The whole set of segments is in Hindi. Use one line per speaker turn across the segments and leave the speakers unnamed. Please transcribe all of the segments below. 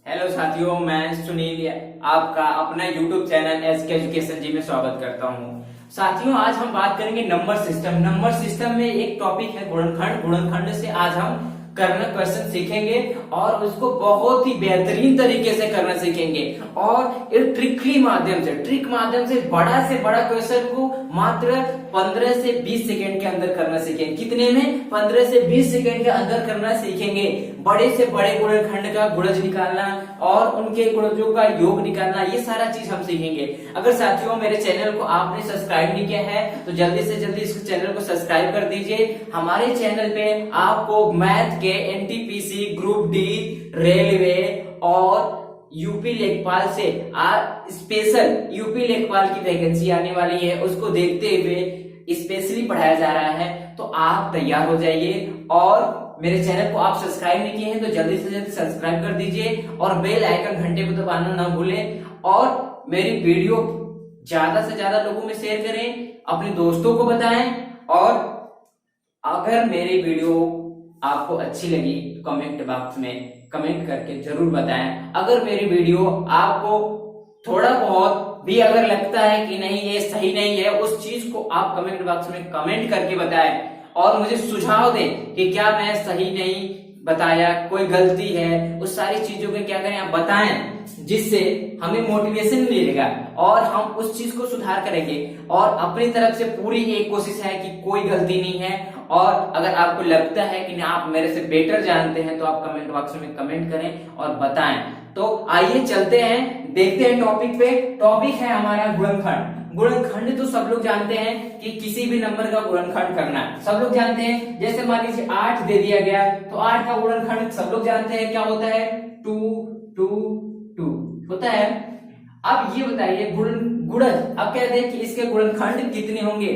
हेलो साथियों, मैं सुनील आपका अपना यूट्यूब चैनल एसके एजुकेशन जी में स्वागत करता हूं। साथियों, आज हम बात करेंगे नंबर सिस्टम। नंबर सिस्टम में एक टॉपिक है गुणनखंड। गुणनखंड से आज हम करना क्वेश्चन सीखेंगे और उसको बहुत ही बेहतरीन तरीके से करना सीखेंगे और एक ट्रिक माध्यम से बड़ा क्वेश्चन को मात्र 15 से 20 सेकंड के अंदर करना सीखेंगे। कितने में? 15 से 20 सेकंड के अंदर करना सीखेंगे। बड़े से बड़े गुणनखंड का गुणज निकालना और उनके गुणजों का योग निकालना, ये सारा चीज हम सीखेंगे। अगर साथियों मेरे चैनल को आपने सब्सक्राइब नहीं किया है तो जल्दी से जल्दी इस चैनल को सब्सक्राइब कर दीजिए। हमारे चैनल पे आपको मैथ के एनटीपीसी, ग्रुप डी, रेलवे और यूपी लेखपाल से स्पेशल यूपी लेखपाल की वैकेंसी आने वाली है, उसको देखते हुए स्पेशली पढ़ाया जा रहा है। तो आप तैयार हो जाइए और मेरे चैनल को आप सब्सक्राइब नहीं किए हैं तो जल्दी से जल्दी सब्सक्राइब कर दीजिए और बेल आइकन घंटे को दबाना ना भूलें और मेरी वीडियो ज्यादा से ज्यादा लोगों में शेयर करें, अपने दोस्तों को बताएं। और अगर मेरी वीडियो आपको अच्छी लगी तो कमेंट बॉक्स में कमेंट करके जरूर बताएं। अगर मेरी वीडियो आपको थोड़ा बहुत भी अगर लगता है कि नहीं ये सही नहीं है, उस चीज को आप कमेंट बॉक्स में कमेंट करके बताएं और मुझे सुझाव दें कि क्या मैं सही नहीं बताया, कोई गलती है, उस सारी चीजों के क्या करें आप बताएं, जिससे हमें मोटिवेशन मिलेगा और हम उस चीज को सुधार करेंगे। और अपनी तरफ से पूरी एक कोशिश है कि कोई गलती नहीं है। और अगर आपको लगता है कि आप मेरे से बेटर जानते हैं तो आप कमेंट बॉक्स में कमेंट करें और बताएं। तो आइए चलते हैं, देखते हैं टॉपिक पे। टॉपिक है हमारा गुणनखंड। गुणनखंड तो सब लोग जानते हैं कि किसी भी नंबर का गुणनखंड करना, सब लोग जानते हैं। जैसे मान लीजिए 8 दे दिया गया तो 8 का गुणनखंड सब लोग जानते हैं क्या होता है, 2 2 2 होता है। अब ये बताइए गुणज, अब कहते हैं कि इसके गुणनखंड कितने होंगे।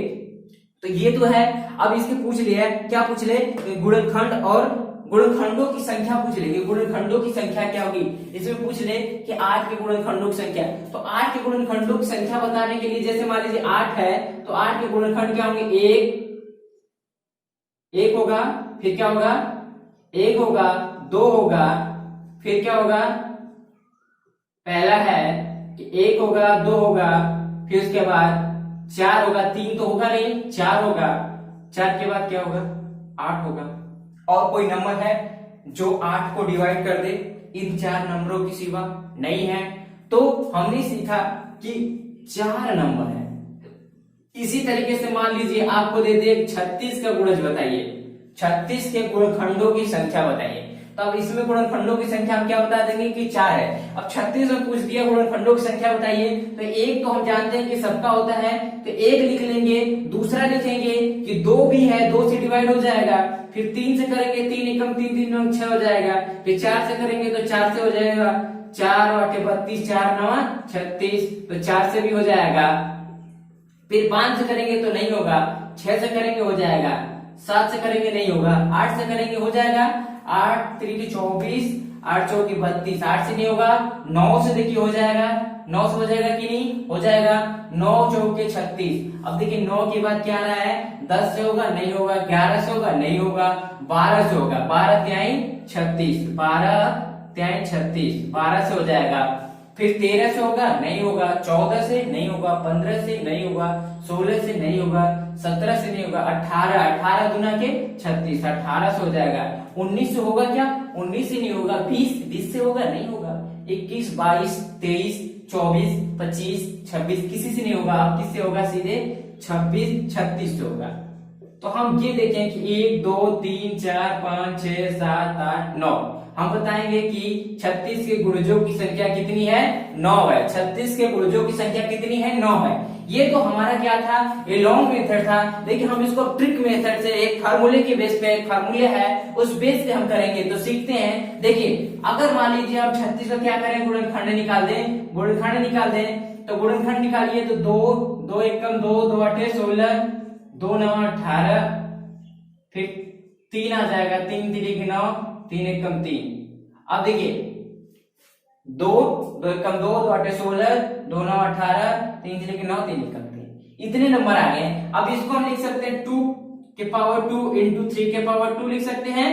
तो ये तो है, अब इसके पूछ लिया, क्या पूछ ले, गुणनखंड और गुणनखंडों की संख्या पूछ लेंगे। गुणनखंडों की संख्या क्या होगी, इसमें पूछ ले कि 8 के गुणनखंडों की संख्या। तो 8 के गुणनखंडों की संख्या बताने के लिए, जैसे मान लीजिए 8 है तो 8 के गुणनखंड क्या होंगे, एक होगा, फिर क्या होगा, 1 होगा, 2 होगा, फिर क्या होगा, पहला है कि 1 होगा, 2 होगा, फिर उसके बाद 4 होगा, 3 तो होगा नहीं, 4 होगा, 4 के बाद क्या होगा, 8 होगा। और कोई नंबर है जो 8 को डिवाइड कर दे इन 4 नंबरों की सिवा? नहीं है। तो हमने सीखा कि 4 नंबर है। इसी तरीके से मान लीजिए आपको दे दे 36 का गुणज बताइए, 36 के गुणनखंडों की संख्या बताइए। तो अब इसमें गुणनखंडों की संख्या हम क्या बता देंगे कि 4 है। अब 36 में पूछ दिया गुणनखंडों की संख्या बताइए, तो एक तो हम जानते हैं कि सबका होता है, तो 1 लिख लेंगे। दूसरा लिखेंगे कि 2 भी है, 2 से डिवाइड हो जाएगा। फिर 3 से करेंगे, 3 एकम 3 3 नौ 6 हो जाएगा। फिर 4 से करेंगे तो 4 से हो जाएगा, 4 8 32, 4 9 36, तो 4 से भी हो जाएगा। फिर 5 से करेंगे तो नहीं होगा, 6 से करेंगे हो जाएगा, 7 से करेंगे नहीं होगा, 8 से करेंगे हो जाएगा, 8 3 24, 8 4 32, 8 से नहीं होगा, 9 से देखिए हो जाएगा, 9 से हो जाएगा कि नहीं हो जाएगा, 9 4 36। अब देखिए 9 के बाद क्या आ रहा है, 10 से होगा नहीं होगा, 11 से होगा नहीं होगा, 12 से होगा, 12 3 36, 12 3 36, 12 से हो जाएगा। फिर 13 से होगा नहीं होगा, 14 से नहीं होगा, 15 से नहीं होगा, 16 से नहीं होगा, 17 से नहीं होगा, 18 18 दुना के 36, 18 से हो जाएगा। 19 से होगा क्या, 19 से नहीं होगा, 20 20 से होगा नहीं होगा, 21 22 23 24 25 26 किसी से नहीं होगा। अब किससे होगा, सीधे 26 36 से होगा। तो हम ये देखें कि 1 2 3 4 5 6 7 8 9, हम बताएंगे कि 36 के गुणजों की संख्या कितनी है, 9 है। 36 के गुणजों की संख्या कितनी है, 9 है। ये तो हमारा क्या था, ये लॉन्ग मेथड था। लेकिन हम इसको ट्रिक मेथड से, एक फार्मूले के बेस पे, एक फार्मूले है उस बेस पे हम करेंगे। तो सीखते हैं। देखिए अगर मान लीजिए आप 36 का क्या करें, गुणनखंड निकाल दें, गुणनखंड निकाल दें। तो गुणनखंड निकालिए तो 2 2 एकम 2 2 8 16, 2 9 18, फिर 3 आ जाएगा, 3 3 9, 3 एकम 3। अब देखिए 2 2 एकम 2 2 8 16, 2 9 18, 3 3 9, 3 एकम 3, इतने नंबर आ गए। अब इसको हम लिख सकते हैं 2 के पावर 2 इंटू 3 के पावर 2 लिख सकते हैं।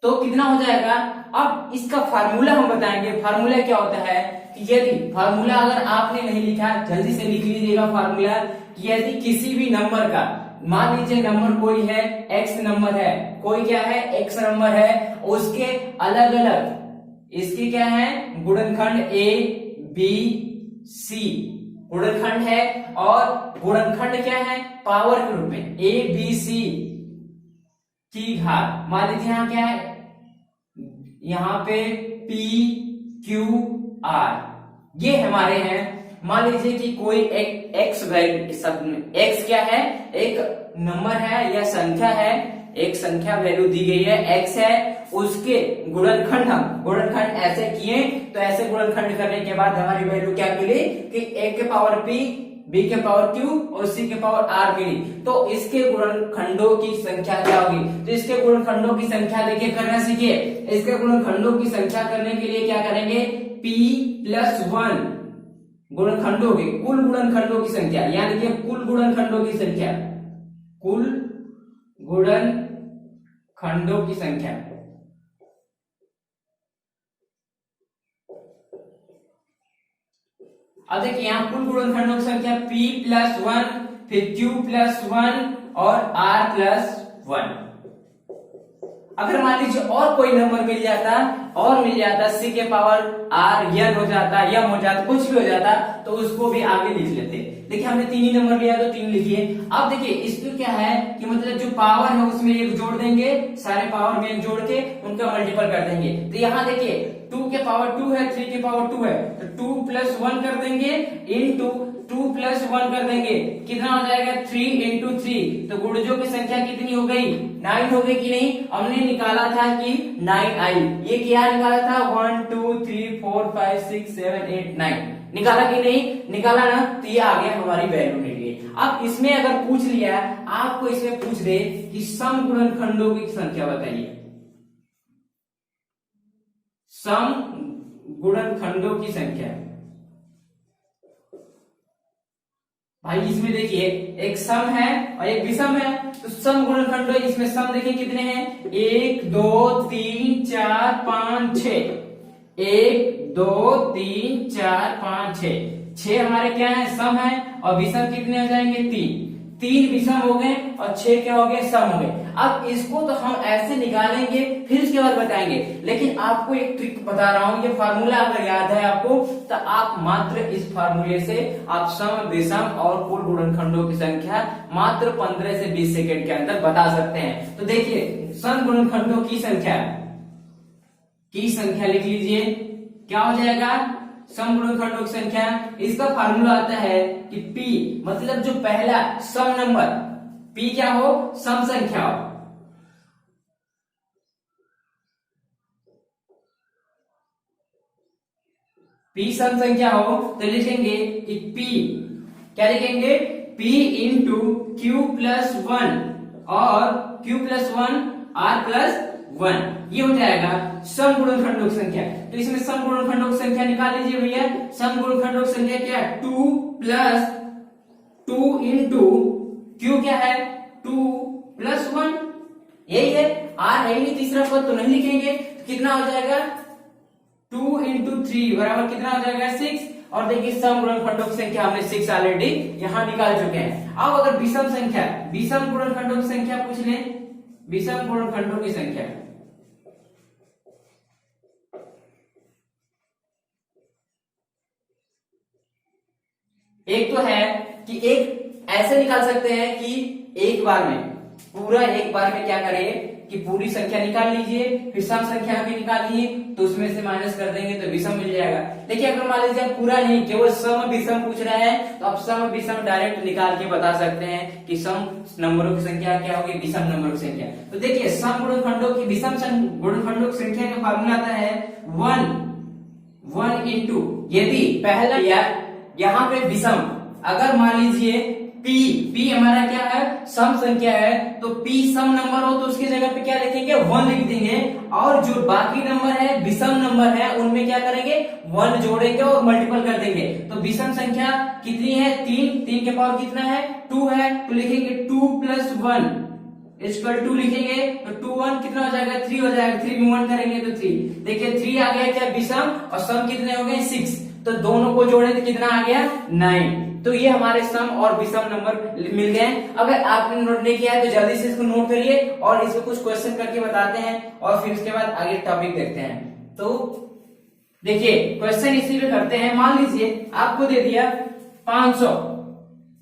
तो कितना हो जाएगा, अब इसका फार्मूला हम बताएंगे। फार्मूला क्या होता है कि यदि फार्मूला अगर आपने नहीं लिखा जल्दी से लिख लीजिएगा फार्मूला, कि यदि किसी भी नंबर का, मान लीजिए नंबर कोई है x नंबर है, कोई क्या है x नंबर है, उसके अलग अलग इसके क्या है गुणनखंड a b c गुणनखंड है, और गुणनखंड क्या है पावर के रूप में a b c की घात। मान लीजिए यहाँ क्या है, यहाँ पे p q r ये हमारे हैं। मान लीजिए कि कोई एक x x क्या है, एक नंबर है या संख्या है, एक संख्या वैल्यू दी गई है x है, उसके गुणनखंड हम गुणनखंड ऐसे किए तो ऐसे गुणनखंड करने के बाद हमारी वैल्यू क्या मिली कि a के पावर p b के पावर q और c के पावर r मिली। तो इसके गुणनखंडों की संख्या क्या होगी, तो इसके गुणनखंडों की संख्या देखिए करना सीखिए। इसके गुणनखंडों की संख्या करने के लिए क्या करेंगे, p+1 गुणनखंडों की कुल गुणनखंडों की संख्या, यानी कि कुल गुणनखंडों की संख्या, कुल गुणनखंडों की संख्या। अब देखिए यहाँ कुल गुणनखंडों की संख्या p+1, फिर q+1 और r+1। अगर मान लीजिए और कोई नंबर मिल जाता c के पावर r n हो जाता, m हो जाता, कुछ भी हो जाता, तो उसको भी आगे लिख लेते। देखिए हमने 3 ही नंबर लिया तो 3 लिखिए। अब देखिए इसमें क्या है कि मतलब जो पावर है उसमें एक जोड़ देंगे, सारे पावर में एक जोड़ के उनका मल्टीपल कर देंगे। तो यहाँ देखिए 2 के पावर 2 है, 3 के पावर 2 है, तो 2+1 कर देंगे इनटू 2+1 कर देंगे, कितना हो जाएगा 3 इंटू 3। तो गुणजों की संख्या कितनी हो गई, 9 हो गई कि नहीं। हमने निकाला था कि 9 आई, ये क्या निकाला था 1 2 3 4 5 6 7 8 9 निकाला कि नहीं, निकाला ना, तो ये आ गया हमारी वैल्यू मिल गई। अब इसमें अगर पूछ लिया, आपको इसमें पूछ दे कि सम गुणनखंडों की संख्या बताइए, सम गुणनखंडों की संख्या। भाई इसमें देखिए एक सम है और एक विषम है, तो सम गुणनखंड इसमें सम देखिए कितने हैं 1 2 3 4 5 6, 1 2 3 4 5 6 हमारे क्या है सम है, और विषम कितने हो जाएंगे 3 विषम हो गए और 6 क्या हो गए सम हो गए। अब इसको तो हम ऐसे निकालेंगे फिर उसके बाद बताएंगे, लेकिन आपको एक ट्रिक बता रहा हूं, ये फार्मूला अगर याद है आपको तो आप मात्र इस फार्मूले से आप सम विषम और कुल गुणनखंडों की संख्या मात्र 15 से 20 सेकंड के अंदर बता सकते हैं। तो देखिए सम गुणनखंडों की संख्या लिख लीजिए, क्या हो जाएगा सम गुणनखंडों की संख्या। इसका फार्मूला आता है कि p मतलब जो पहला सम नंबर, p क्या हो सम संख्या हो, p सम संख्या हो, तो लिखेंगे कि p क्या लिखेंगे p इंटू q+1 और q+1 r+1, ये हो जाएगा सम गुणनखंडों की संख्या। तो इसमें सम गुणनखंडों की संख्या निकाल लीजिए भैया। सम गुणनखंडों की संख्या क्या है 2+2 इंटू q क्या है 2+1, यही है, r है नहीं तीसरा पद तो नहीं लिखेंगे, कितना हो जाएगा 2 इंटू 3 बराबर कितना हो जाएगा 6। और देखिए सम गुणनखंडों की संख्या हमने 6 ऑलरेडी यहां निकाल चुके हैं। अब अगर विषम संख्या, विषम गुणनखंडों की संख्या पूछ लें, विषम गुणनखंडों की संख्या एक तो है कि एक ऐसे निकाल सकते हैं कि एक बार में क्या करें कि पूरी संख्या निकाल लीजिए, फिर सम संख्या भी निकालिए, तो उसमें से माइनस कर देंगे तो विषम मिल जाएगा। देखिए अगर मान लीजिए पूरा नहीं केवल सम विषम पूछ रहा है, तो आप सम विषम डायरेक्ट निकाल के बता सकते हैं कि सम नंबरों की संख्या क्या होगी विषम नंबरों की संख्या। तो देखिए सम गुणनखंडों की विषम गुणनखंडों की संख्या का फार्मूला आता है 1 इंटू, यदि पहला यहाँ पे विषम, अगर मान लीजिए p हमारा क्या है सम संख्या है, तो p सम नंबर हो तो उसकी जगह पे क्या लिखेंगे 1 लिख देंगे, और जो बाकी नंबर है विषम नंबर है उनमें क्या करेंगे 1 जोड़ेंगे और मल्टीपल कर देंगे। तो विषम संख्या कितनी है 3 के पावर कितना है 2 है, तो लिखेंगे 2+1 इक्वल टू लिखेंगे तो 2 1 कितना हो जाएगा 3 हो जाएगा, 3 में 1 करेंगे तो 3। देखिए 3 आ गया क्या विषम, और सम कितने हो गए 6, तो दोनों को जोड़े तो कितना आ गया 9। तो ये हमारे सम और विषम नंबर मिल गए। अगर आपने नोट नहीं किया है तो जल्दी से इसको नोट करिए और इसको कुछ क्वेश्चन करके बताते हैं और फिर उसके बाद आगे टॉपिक देखते हैं। तो देखिए क्वेश्चन इसी पे करते हैं। मान लीजिए आपको दे दिया 500,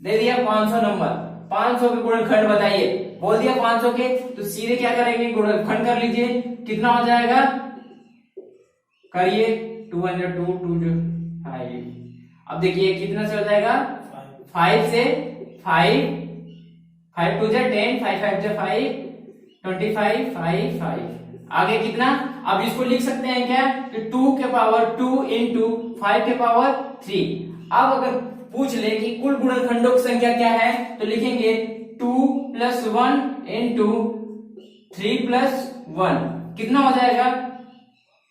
दे दिया 500 नंबर, 500 के गुणनखंड बताइए, बोल दिया 500 के, तो सीधे क्या करेंगे गुणनखंड कर लीजिए, कितना हो जाएगा करिए 202 2 5। अब देखिए कितना से हो जाएगा 5 से 5 5 2 10 5 5 5 25 5 5। आगे कितना, अब इसको लिख सकते हैं क्या कि 2 के पावर 2 इंटू 5 के पावर 3। अब अगर पूछ ले कि कुल गुणनखंडों की संख्या क्या है तो लिखेंगे 2 + 1 इंटू 3 + 1 कितना हो जाएगा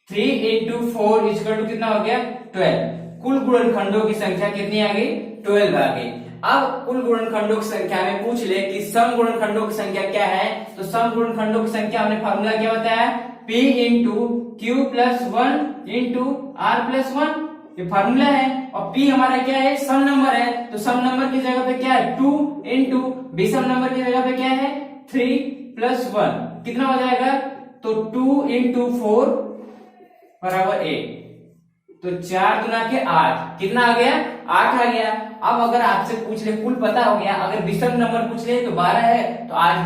3 इंटू 4 इक्वल टू कितना हो गया 12। कुल गुणनखंडों की संख्या कितनी आ गई 12 आ गई। अब कुल गुणनखंडों की संख्या में पूछ ले कि सम गुणनखंडों की संख्या क्या है, तो सम गुणनखंडों की संख्या हमने फार्मूला क्या बताया P into Q + 1 into R + 1, ये फार्मूला है। और P हमारा क्या है सम नंबर है, तो सम नंबर की जगह पे क्या है 2 इंटू विषम नंबर की जगह पे क्या है 3 + 1 कितना हो जाएगा, तो 2 इंटू 4 बराबर 8, तो 4 गुना के 8 कितना आ गया 8 आ गया। अब अगर आपसे पूछ ले कुल पता हो गया, अगर विषम नंबर पूछ ले तो 12 है तो 8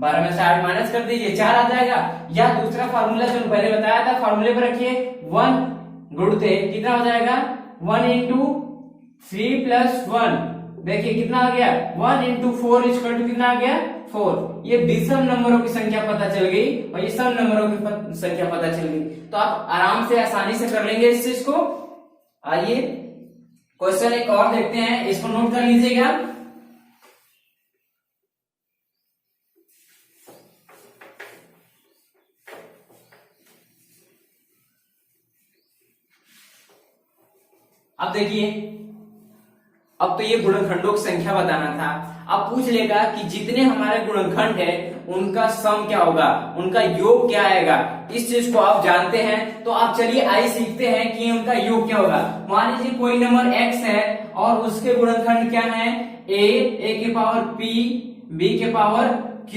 12 में से 8 माइनस कर दीजिए 4 आ जाएगा। या दूसरा फार्मूला जो पहले बताया था फार्मूले पर रखिए 1 गुणते कितना हो जाएगा 1 इंटू 3 + 1, देखिए कितना आ गया 1 इंटू 4 इक्वल टू कितना आ गया 4। ये विषम नंबरों की संख्या पता चल गई और ये सम नंबरों की संख्या पता चल गई, तो आप आराम से आसानी से कर लेंगे इस चीज को। आइए क्वेश्चन एक और देखते हैं, इसको नोट कर लीजिएगा। अब देखिए, अब तो ये गुणनखंडों की संख्या बताना था। अब पूछ लेगा कि जितने हमारे गुणनखंड है उनका सम क्या होगा, उनका योग क्या आएगा। इस चीज को आप जानते हैं तो आप चलिए आइए सीखते हैं कि उनका योग क्या होगा। मान लीजिए कोई नंबर x है और उसके गुणनखंड क्या है a के पावर p, b के पावर q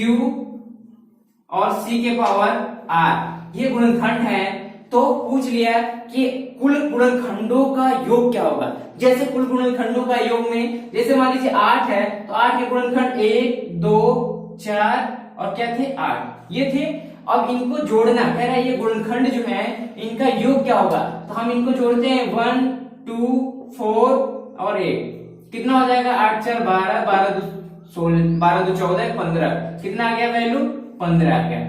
और c के पावर r, ये गुणनखंड है। तो पूछ लिया कि कुल गुणनखंडों का योग क्या होगा। जैसे कुल गुणनखंडों का योग में जैसे मान लीजिए 8 है तो 8 के गुणनखंड 1 2 4 और क्या थे 8 ये थे। अब इनको जोड़ना कह रहा है, ये गुणनखंड जो है इनका योग क्या होगा, तो हम इनको जोड़ते हैं 1 2 4 और 8 कितना हो जाएगा 8 4 12 12 2 16 12 2 14 15 कितना आ गया वैल्यू 15 आ गया।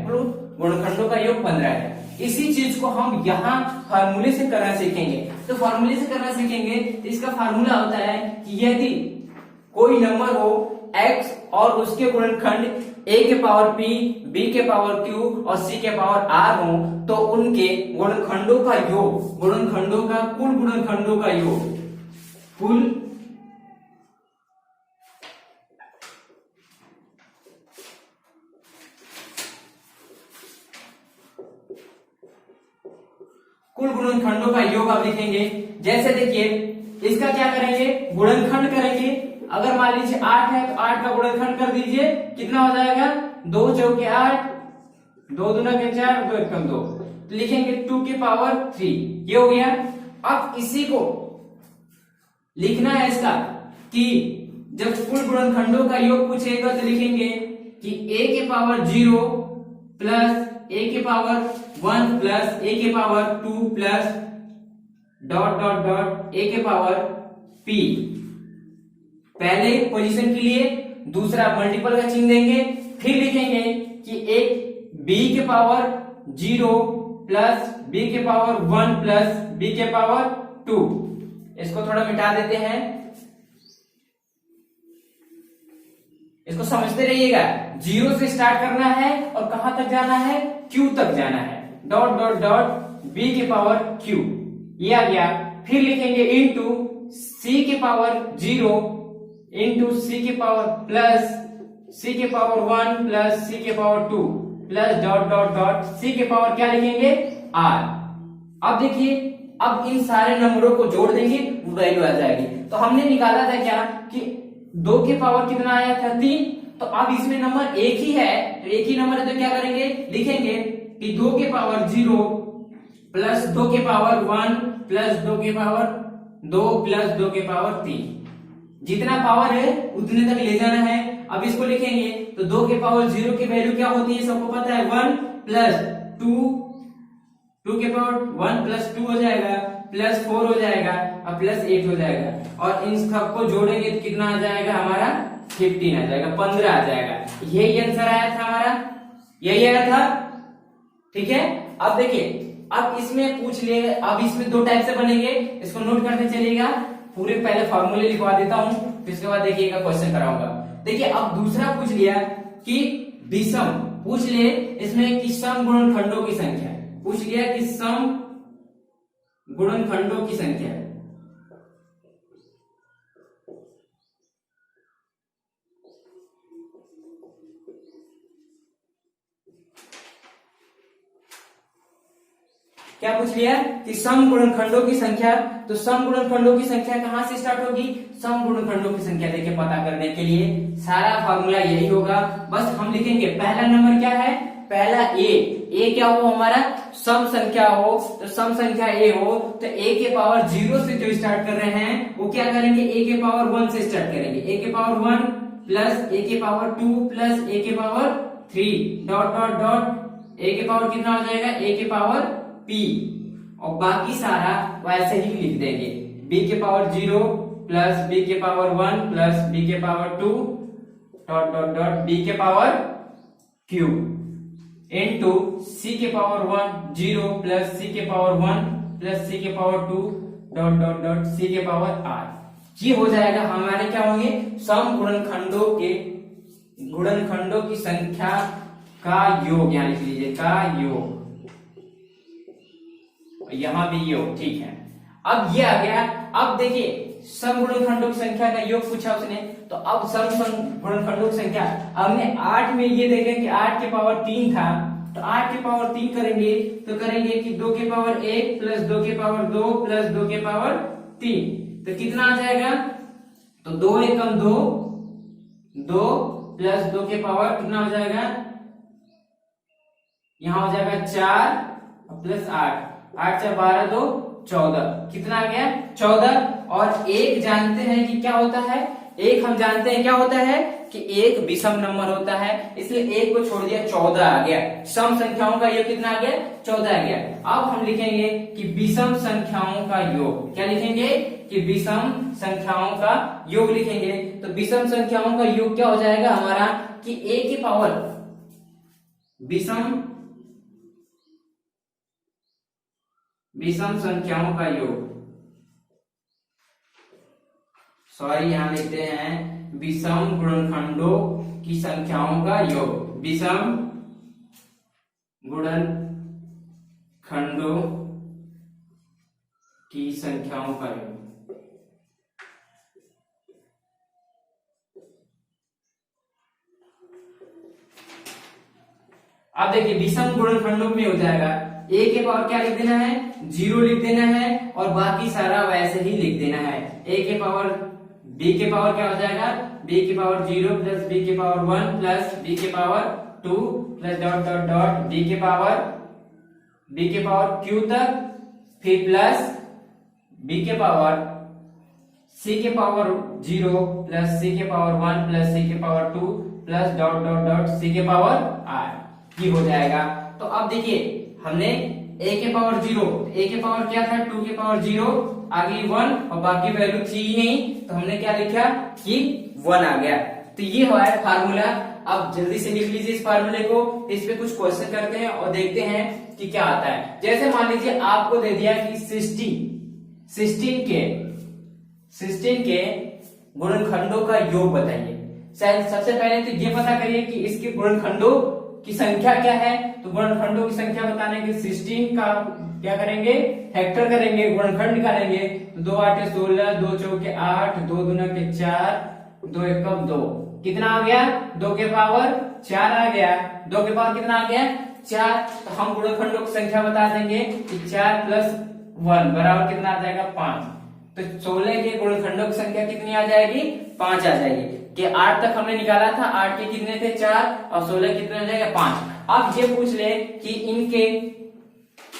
गुणनखंडों का योग 15 है। इसी चीज को हम यहाँ फार्मूले से करना सीखेंगे। तो फार्मूले से करना सीखेंगे तो इसका फार्मूला होता है कि यदि कोई नंबर हो x और उसके गुणनखंड a के पावर p, b के पावर q और c के पावर r हो तो उनके गुणनखंडों का योग, गुणनखंडों का कुल गुणनखंडों का योग, कुल गुणनखंडों का योग आप लिखेंगे। जैसे देखिए इसका क्या करेंगे गुणनखंड करेंगे। अगर मान लीजिए 8 है तो 8 का गुणनखंड कर दीजिए कितना हो जाएगा 2 चौके 8 2 दूना के 4 2 एकम 2, तो लिखेंगे 2 की पावर 3 ये हो गया। अब इसी को लिखना है इसका कि जब कुल गुणनखंडों का योग पूछेगा तो लिखेंगे कि a के पावर 0 प्लस a के पावर 1 प्लस a के power 2 plus dot dot dot a के पावर p। पहले पोजीशन के लिए दूसरा मल्टीपल का चिन्ह देंगे, फिर लिखेंगे कि एक b के पावर 0 प्लस b के पावर 1 प्लस b के पावर 2। इसको थोड़ा मिटा देते हैं, इसको समझते रहिएगा। 0 से स्टार्ट करना है और कहां तक जाना है q तक जाना है, डॉट डॉट डॉट b के पावर q ये आ गया। फिर लिखेंगे इंटू c के पावर 0 इंटू c के पावर प्लस c के पावर 1 प्लस c के power 2 plus dot dot dot c के पावर क्या लिखेंगे r। अब देखिए, अब इन सारे नंबरों को जोड़ देंगे, वो वैल्यू आ जाएगी। तो हमने निकाला था क्या कि 2 के पावर कितना आया था 3, तो अब इसमें नंबर एक ही है, तो एक ही नंबर है, तो क्या करेंगे, लिखेंगे कि 2 के पावर 0 प्लस 2 के पावर 1 प्लस 2 के पावर 2 प्लस 2 के पावर 3, जितना पावर है उतने तक ले जाना है। अब इसको लिखेंगे तो 2 के पावर 0 की वैल्यू क्या होती है, सबको पता है 1 प्लस 2 के पावर 1 प्लस 2 हो जाएगा, प्लस 4 हो जाएगा और प्लस 8 हो जाएगा, और इन सबको जोड़ेंगे तो कितना आ जाएगा हमारा 15 आ जाएगा, 15 आ जाएगा। यही आंसर आया था हमारा, यही आया था, ठीक है। अब देखिए, अब इसमें पूछ लिए, अब इसमें 2 टाइप से बनेंगे, इसको नोट करते चलिएगा। पूरे पहले फॉर्मूले लिखवा देता हूं, फिर उसके बाद देखिएगा क्वेश्चन कराऊंगा। देखिए, अब दूसरा पूछ लिया कि विषम, पूछ लिए इसमें कि सम गुणनखंडों की संख्या, पूछ लिया कि सम गुणनखंडों की संख्या। क्या पूछ लिया कि सम गुणनखंडों की संख्या, तो सम गुणनखंडों की संख्या कहां से स्टार्ट होगी, सम गुणनखंडों की संख्या देखिए पता करने के लिए सारा फार्मूला यही होगा। बस हम लिखेंगे पहला नंबर क्या है, पहला ए क्या हो हमारा, सम संख्या हो, तो सम संख्या ए हो तो ए के पावर 0 से जो स्टार्ट कर रहे हैं वो क्या करेंगे, ए के पावर 1 से स्टार्ट करेंगे, ए के पावर 1 प्लस ए के पावर 2 प्लस ए के पावर 3 डॉट डॉट डॉट, ए के पावर कितना हो जाएगा, ए के पावर p, और बाकी सारा वैसे ही लिख देंगे, b के पावर 0 प्लस b के पावर 1 प्लस b के power 2 dot dot dot b के पावर q इनटू c के पावर 1 0 प्लस c के पावर 1 प्लस c के power 2 dot dot dot c के पावर r। ये हो जाएगा हमारे क्या होंगे, सम गुणनखंडों की संख्या का योग, यहां लिख लीजिए का योग, यहां भी योग, ठीक है। अब ये आ गया। अब देखिए, सम गुणनखंडों की संख्या का योग पूछा उसने, तो अब सम गुणनखंडों की संख्या हमने 8 में ये देखे कि 8 के पावर 3 था, तो 8 के पावर 3 करेंगे तो करेंगे कि 2 के पावर 1 प्लस 2 के पावर 2 प्लस 2 के पावर 3, तो कितना आ जाएगा, तो 2 एकम 2, 2 प्लस 2 के पावर कितना हो जाएगा, यहां हो जाएगा 4 प्लस 8, 8 से 12 2 14, कितना आ गया 14। और एक जानते हैं कि क्या होता है, एक हम जानते हैं क्या होता है कि एक विषम नंबर होता है, इसलिए एक को छोड़ दिया 14 आ गया, सम संख्याओं का योग कितना आ गया 14 आ गया। अब हम लिखेंगे कि विषम संख्याओं का योग, क्या लिखेंगे कि विषम संख्याओं का योग लिखेंगे, तो विषम संख्याओं का योग क्या हो जाएगा हमारा कि a की पावर विषम संख्याओं का योग, सॉरी यहां लिखते हैं विषम गुणनखंडों की संख्याओं का योग, विषम गुणनखंडों की संख्याओं का योग। अब देखिए, विषम गुणनखंडों में हो जाएगा, a के पावर क्या लिख देना है 0 लिख देना है, और बाकी सारा वैसे ही लिख देना है। a के पावर b के पावर क्या हो जाएगा, b के पावर 0 प्लस b के पावर 1 प्लस b के power 2 plus dot dot dot b के पावर q तक, फिर प्लस b के पावर c के पावर 0 प्लस c के पावर 1 प्लस c के power 2 plus dot dot dot c के पावर r, ये हो जाएगा। तो अब देखिए, हमने a के पावर 0, a के पावर क्या था 2 के पावर 0, आगे 1 और बाकी वैल्यू थी ही नहीं, तो हमने क्या लिखा कि 1 आ गया। तो ये है फार्मूला। अब जल्दी से लिख लीजिए इस फार्मूले को, इस पे कुछ क्वेश्चन करते हैं और देखते हैं कि क्या आता है। जैसे मान लीजिए आपको दे दिया कि 16 के गुणनखंडों का योग बताइए। सबसे पहले तो ये पता करिए कि इसके गुणनखंडों की संख्या क्या है, तो गुणनखंडों की संख्या बताने के 16 का क्या करेंगे, फैक्टर करेंगे, गुणनखंड निकालेंगे। तो 2 8 16, 2 चौके 8, 2 दूना के 4, 2 एकम 2, कितना आ गया, 2 के पावर 4 आ गया। 2 के पावर कितना आ गया, 4। तो हम गुणनखंडों की संख्या बता देंगे कि 4 + 1 बराबर कितना आ जाएगा, 5। तो 16 के गुणनखंडों की संख्या कितनी आ जाएगी, 5 आ जाएगी। कि 8 तक हमने निकाला था, 8 के कितने थे, 4, और 16 कितने हो जाएगा, 5। अब ये पूछ ले कि इनके,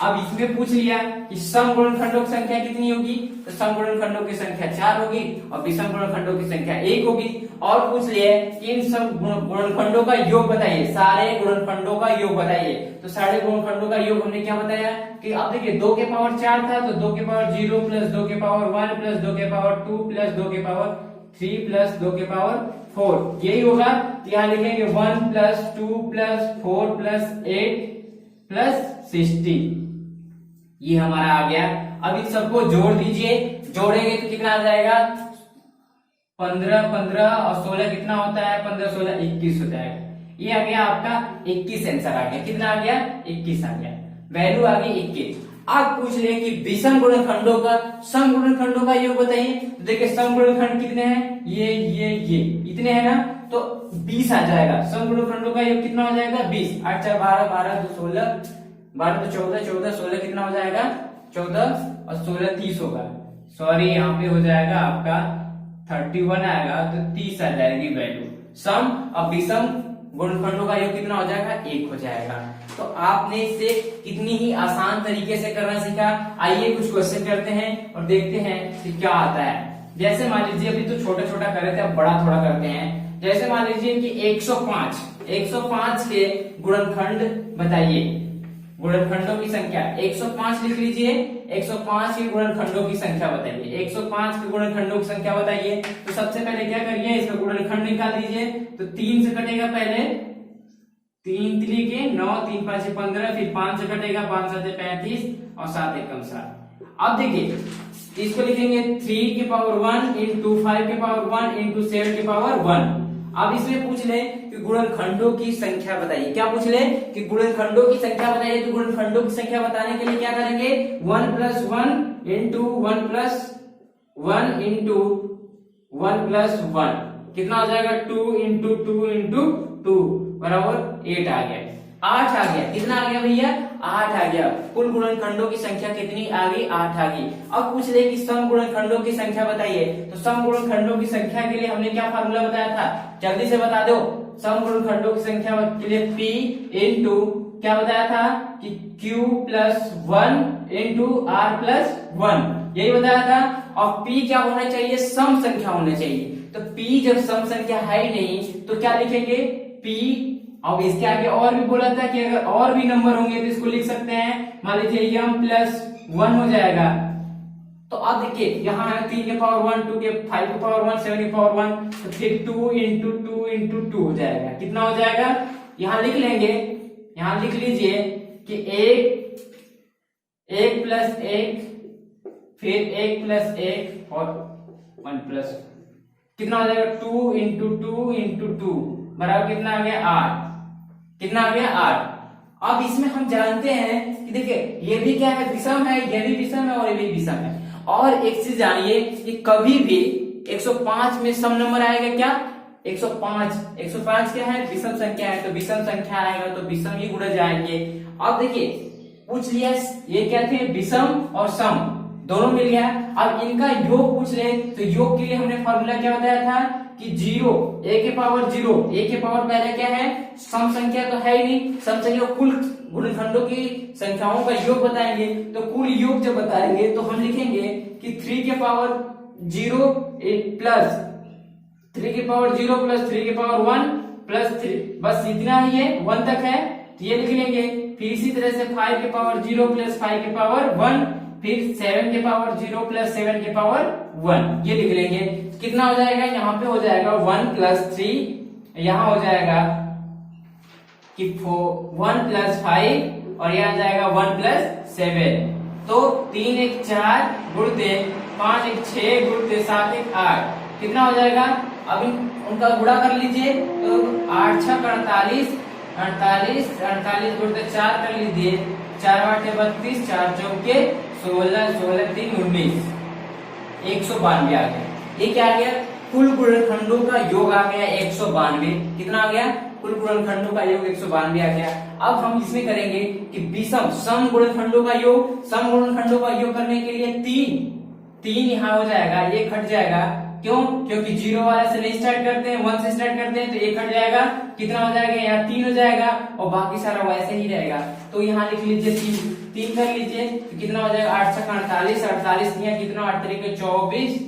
अब इसमें पूछ लिया कि सम गुणनखंडों की संख्या कितनी होगी, तो सम गुणनखंडों की संख्या 4 होगी और विषम गुणनखंडों की संख्या 1 होगी। और पूछ लिया कि इन सब गुणनखंडों का योग बताइए, सारे गुणनखंडों का योग बताइए। तो सारे गुणनखंडों का योग हमने क्या बताया कि अब देखिए 2 के पावर 4 था, तो 2 के पावर 0 + 2 के पावर 1 + 2 के पावर 2 + 2 के पावर 3 + 2 के पावर 4, यही होगा। तो यहाँ लिखेंगे 1 + 2 + 4 + 8 + 60, ये हमारा आ गया। अब इन सबको जोड़ दीजिए, जोड़ेंगे तो कितना आ जाएगा, 15 15 और 16 कितना होता है, 15 16 21 हो जाएगा। ये आ गया आपका 21 आंसर आ गया। कितना आ गया, 21 आ गया, वैल्यू आ गई 21। अब पूछ ले कि विषम गुणनखंडों का सम गुणनखंडों का योग बताइए। तो देखिए सम गुणनखंड कितने हैं, ये इतने हैं ना, तो 20 आ जाएगा। सम गुणनखंडों का योग कितना हो जाएगा, 20। 8 4 12 12 2 16 12 2 14 14 16 कितना हो जाएगा, 14 और 16 30 होगा। सॉरी यहाँ पे हो जाएगा आपका 31 आएगा, तो 30 आ जाएगी वैल्यू। सम और विषम गुणनखंडों का योग कितना हो जाएगा, 1 हो जाएगा। तो आपने इसे कितनी ही आसान तरीके से करना सीखा। आइए कुछ क्वेश्चन करते हैं और देखते हैं कि क्या आता है। जैसे मान लीजिए अभी तो छोटा छोटा कर रहे थे, अब बड़ा थोड़ा करते हैं। जैसे मान लीजिए कि 105 के गुणनखंड बताइए, गुणनखंडों की संख्या 105 लिख लीजिए। 105 के गुणनखंडों की संख्या बताइए, 105 के गुणनखंडों की संख्या बताइए। तो सबसे पहले क्या करिए, इसका गुणनखंड निकाल दीजिए। तो 3 से कटेगा पहले, 3 3 के 9, 3 5 15, फिर 5 से कटेगा, 5 7 35 और 7 1 7। अब देखिए इसको लिखेंगे 3 के पावर 1 इंटू 5 के पावर 1 इंटू 7 के पावर 1। अब इसमें पूछ ले कि गुणनखंडों की संख्या बताइए। क्या पूछ ले कि गुणनखंडों की संख्या बताइए। तो गुणनखंडों की संख्या बताने के लिए क्या करेंगे, 1 + 1 इंटू 1 + 1 इंटू 1 + 1 कितना हो जाएगा, 2 इंटू 2 इंटू 2 बराबर 8 आ गया। 8 आ गया, कितना आ गया भैया, 8 आ गया। कुल गुणनखंडों की संख्या कितनी आ गई, 8 आ गई। अब पूछ ले कि सम गुणनखंडों की संख्या बताइए। तो सम गुणनखंडों की संख्या के लिए हमने क्या फार्मूला बताया था, जल्दी से बता दो। सम गुणनखंडों की संख्या के लिए P इंटू क्या बताया था कि Q + 1 इंटू R + 1, यही बताया था। और P क्या होना चाहिए, सम संख्या होना चाहिए। तो P जब सम संख्या है ही नहीं तो क्या लिखेंगे, P। अब इसके आगे और भी बोला था कि अगर और भी नंबर होंगे तो इसको लिख सकते हैं। मान लीजिए m + 1 हो जाएगा। तो अब देखिए यहाँ है 3 के पावर 1, 2 के 5 के पावर 1, 7 के पावर 1, तो फिर 2 इंटू 2 इंटू 2 हो जाएगा। कितना हो जाएगा, यहाँ लिख लेंगे, यहाँ लिख लीजिए कि 1 + 1 फिर 1 + 1 और 1 + कितना हो जाएगा, 2 इंटू 2 इंटू 2 बराबर कितना आ गया, 8। कितना आ गया, 8। अब इसमें हम जानते हैं कि देखिए ये भी क्या है, विषम है, ये भी विषम है और ये भी विषम है। और एक चीज जानिए कि कभी भी 105 में सम नंबर आएगा क्या, 105 क्या है, विषम संख्या है, तो विषम संख्या आएगा तो विषम ही गुणे जाएंगे। अब देखिए पूछ लिया ये क्या थे, विषम और सम दोनों मिल गया। अब इनका योग पूछ ले तो योग के लिए हमने फॉर्मूला क्या बताया था कि 0, a के पावर 0, a के पावर पहले क्या है, सम संख्या तो है ही नहीं, सम संख्या कुल गुणनखंडों की संख्याओं का योग बताएंगे। तो कुल योग जब बताएंगे तो हम लिखेंगे कि 3 के पावर 0 प्लस 3 के पावर 0 प्लस 3 के पावर 1 प्लस 3, बस इतना ही है, 1 तक है तो ये लिख लेंगे। फिर इसी तरह से 5 के पावर 0 प्लस 5 के पावर 1, फिर 7 के पावर 0 प्लस 7 के पावर 1, ये लिख लेंगे। कितना हो जाएगा, यहाँ पे हो जाएगा 1 + 3, यहाँ हो जाएगा कि 1 + 5 और यहाँ जाएगा 1 + 7। तो 3 1 4 गुणते 5 1 6 गुणते 7 1 8, कितना हो जाएगा। अब उनका गुणा कर लीजिए तो 8 6 48, 48 गुणते 4 कर लीजिए, 4 8 32, 4 चौके 16, 16 3 19, 192 आ गया। ये क्या आ गया, कुल गुणनखंडों का योग आ गया 192। कितना आ गया? कुल गुणनखंडों का योग 192 आ गया। अब हम इसमें करेंगे कि विषम सम गुणनखंडों का योग। सम गुणनखंडों का योग करने के लिए तीन यहाँ हो जाएगा, ये हट जाएगा। क्यों? क्योंकि 0 वाले से नहीं स्टार्ट करते हैं, 1 से स्टार्ट करते हैं, तो एक हट जाएगा। कितना हो जाएगा? यहाँ 3 हो जाएगा और बाकी सारा वैसे ही रहेगा। तो यहाँ लिख लीजिए 3 कर लीजिए, तो कितना हो जाएगा? 8 छक्का 48, 48 कितना? 8 तरीके 24,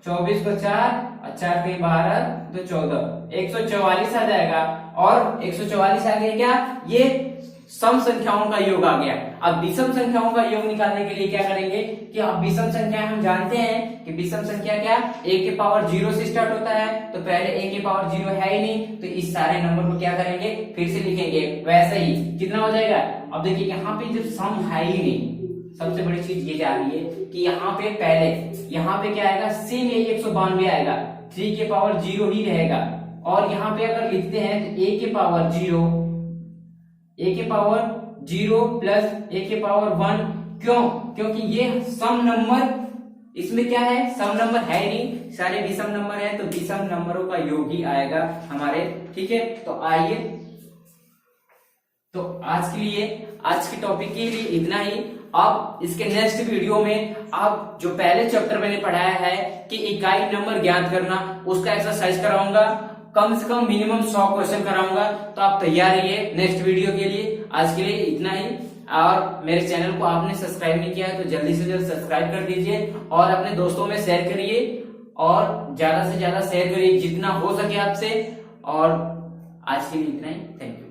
24 को 4 और 4 के 12 तो 14, 144 आ जाएगा। और 144 आ गया क्या? ये सम संख्याओं का योग आ गया। अब विषम संख्याओं का योग निकालने के लिए क्या करेंगे कि अब विषम संख्या हम जानते हैं कि विषम संख्या क्या? a के पावर 0 से स्टार्ट होता है, तो पहले a के पावर 0 है ही नहीं, तो इस सारे नंबर को क्या करेंगे? फिर से लिखेंगे वैसे ही। कितना हो जाएगा? अब देखिए यहाँ पे जब सम है ही नहीं, सबसे बड़ी चीज ये जा रही है कि यहाँ पे पहले यहाँ पे क्या आएगा? सेम यही 192 आएगा, 3 के पावर 0 ही रहेगा। और यहाँ पे अगर लिखते हैं तो a के पावर 0 प्लस a के पावर 1। क्यों? क्योंकि ये सम नंबर, इसमें क्या है? सम नंबर है नहीं, सारे विषम नंबर है, तो विषम नंबरों का योग ही आएगा हमारे। ठीक है, तो आइए, तो आज के लिए, आज के टॉपिक के लिए इतना ही। अब इसके नेक्स्ट वीडियो में आप जो पहले चैप्टर मैंने पढ़ाया है कि इकाई नंबर ज्ञात करना, उसका एक्सरसाइज कराऊंगा। कम से कम मिनिमम 100 क्वेश्चन कराऊंगा, तो आप तैयार रहिए नेक्स्ट वीडियो के लिए। आज के लिए इतना ही। और मेरे चैनल को आपने सब्सक्राइब नहीं किया है तो जल्दी से जल्द सब्सक्राइब कर दीजिए और अपने दोस्तों में शेयर करिए और ज्यादा से ज्यादा शेयर करिए जितना हो सके आपसे। और आज के लिए इतना ही। Thank you.